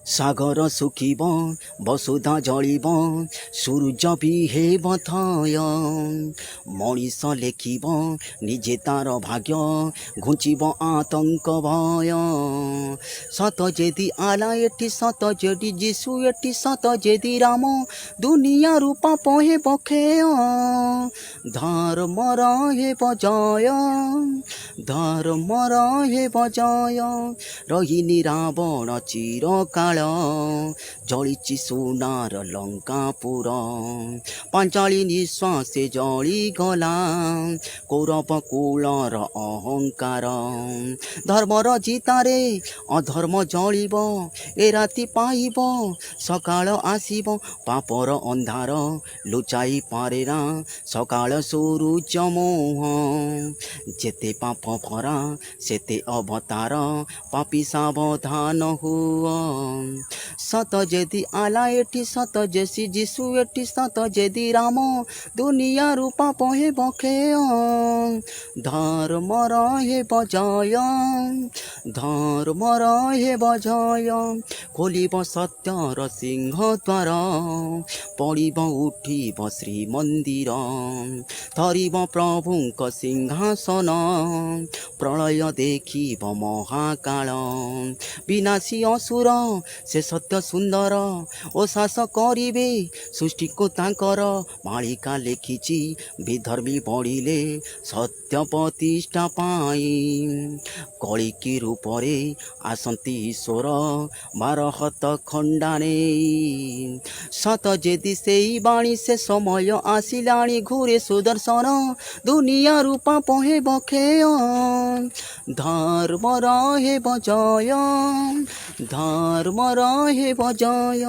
सागर सुखिब वसुधा जलिब सूर्य भी हेब थय मनीष लेखिब निजे तार भाग्य घुचिब आतंक भय सत जेदी आला एठी सत जेदी जीशु एठी सत जेदी राम दुनिया रूपा पहे बखेय धर्म हेब जय धर्म हेब जय रही रावण चिरकाल जलिछि सोनार लंकापुर पांचाली निश्वासे जली गला कौरव कुलर अहंकार धर्मर जितारे अधर्म जलिब ए राति पाइब सकाळ आसिब पापर अंधार लुचाई पारे ना सकाळ सूरुज मोह जेते पाप भरा सेते अवतार पापी सावधान हुआ सत जेदी आला एठी सत जेसी जीशु एठी सत जेदी राम दुनिया रूपा पहे बखेय धर्म हेब जय धर्म हेब जय खोलिब सत्यर सिंह द्वार पड़िब उठिब श्रीमंदिर धरिब प्रभुंक सिंहासन प्रलय देखिब महाकाल विनाशी असुर से सत्य सुंदर ओ शास करिबे सृष्टि को तांकर मालिका लेखिछि विधर्मी बढ़िले सत्य प्रतिष्ठा पाई कलिकी रूपरे आसंती ईश्वर 12 हाथ खंडाने सत जेदी सेई बाणी से समय आसिलाणी घूरे सुदर्शन दुनिया रूपा पहे बखेय धर्म हेब जय धर्म हेब जय।